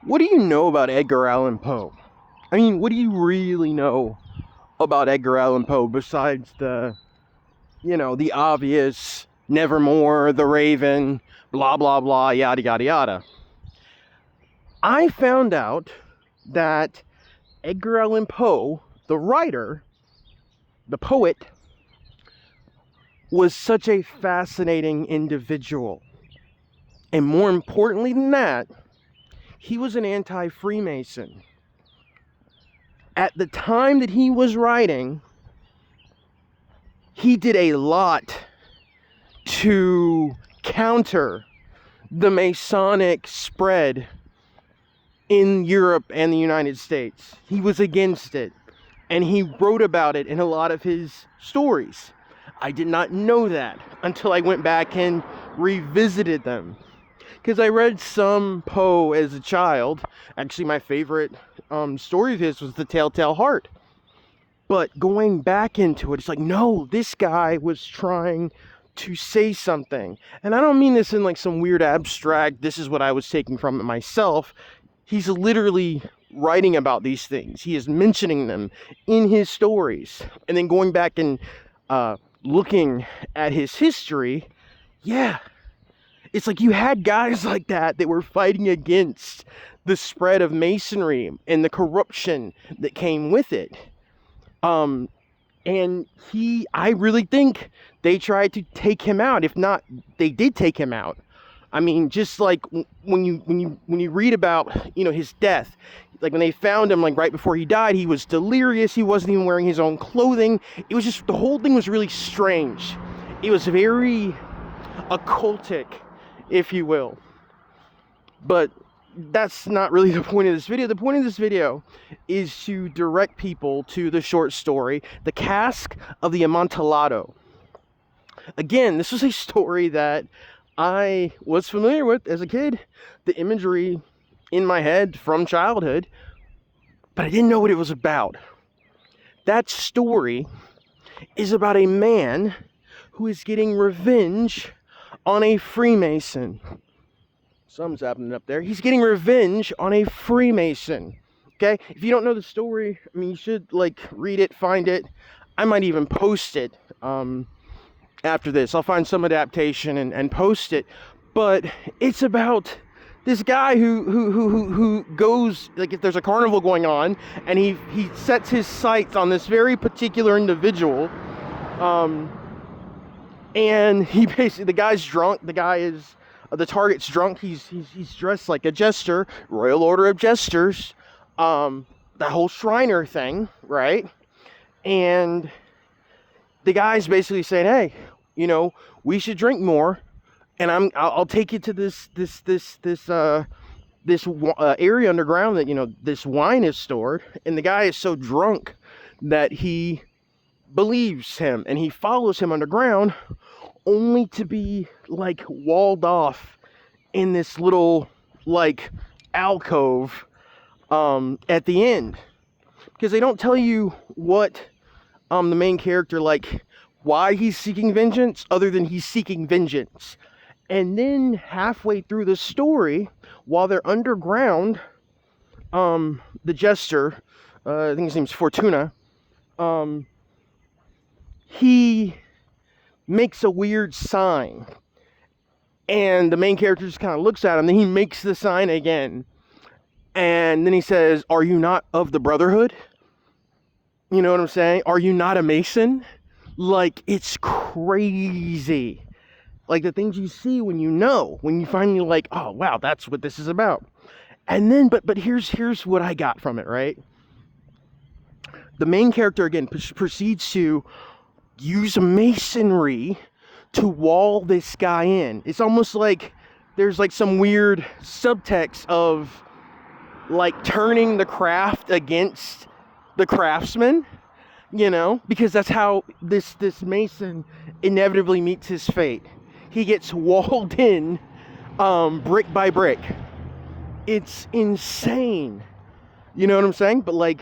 What do you know about Edgar Allan Poe? I mean, what do you really know about Edgar Allan Poe besides the obvious Nevermore, The Raven, blah, blah, blah, yada, yada, yada? I found out that Edgar Allan Poe, the writer, the poet, was such a fascinating individual. And more importantly than that, he was an anti-Freemason. At the time that he was writing, he did a lot to counter the Masonic spread in Europe and the United States. He was against it, and he wrote about it in a lot of his stories. I did not know that until I went back and revisited them, because I read some Poe as a child. Actually, my favorite story of his was The Telltale Heart. But going back into it, it's like, no, this guy was trying to say something. And I don't mean this in like some weird abstract, this is what I was taking from it myself. He's literally writing about these things. He is mentioning them in his stories. And then going back and looking at his history, yeah, it's like you had guys like that were fighting against the spread of Masonry and the corruption that came with it. And I really think they tried to take him out. If not, they did take him out. I mean, just like when you read about, his death, like when they found him, like right before he died, he was delirious. He wasn't even wearing his own clothing. It was just, the whole thing was really strange. It was very occultic, if you will. But that's not really the point of this video. The point of this video is to direct people to the short story, The Cask of the Amontillado. Again, this was a story that I was familiar with as a kid, the imagery in my head from childhood, but I didn't know what it was about. That story is about a man who is getting revenge on a Freemason. Something's happening up there. He's getting revenge on a Freemason. Okay? If you don't know the story, I mean, you should, read it, find it. I might even post it after this. I'll find some adaptation and post it. But it's about this guy who goes, if there's a carnival going on, and he sets his sights on this very particular individual. And he basically, the guy's drunk. The target's drunk. He's dressed like a jester, Royal Order of Jesters, the whole Shriner thing, right? And the guy's basically saying, hey, we should drink more, and I'll take you to this area underground that this wine is stored. And the guy is so drunk that he believes him, and he follows him underground, only to be walled off in this little alcove at the end, because they don't tell you what the main character, why he's seeking vengeance, other than he's seeking vengeance. And then halfway through the story, while they're underground, the jester, I think his name's Fortuna, he makes a weird sign, and the main character just kind of looks at him. Then he makes the sign again, and then he says, are you not of the Brotherhood? You know what I'm saying? Are you not a Mason? It's crazy. The things you see when you finally oh wow, that's what this is about. And then but here's what I got from it, right? The main character again proceeds to use masonry to wall this guy in. It's almost like there's some weird subtext of turning the craft against the craftsman, because that's how this mason inevitably meets his fate. He gets walled in brick by brick. It's insane. You know what I'm saying? But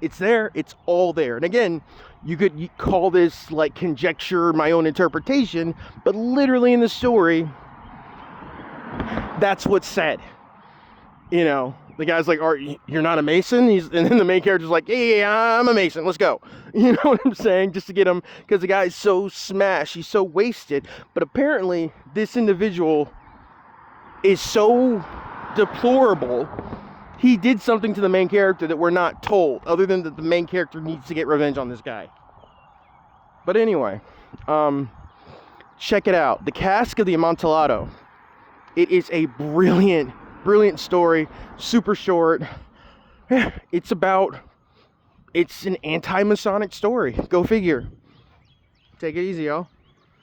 it's there. It's all there. And again, you could call this conjecture, my own interpretation, but literally in the story, that's what's said. You know, the guy's like, you're not a Mason? And then the main character's like, yeah, I'm a Mason, let's go. You know what I'm saying? Just to get him, because the guy's so smashed, he's so wasted. But apparently, this individual is so deplorable, he did something to the main character that we're not told, other than that the main character needs to get revenge on this guy. But anyway, check it out. The Cask of the Amontillado. It is a brilliant story, super short. It's an anti-Masonic story. Go figure. Take it easy, y'all.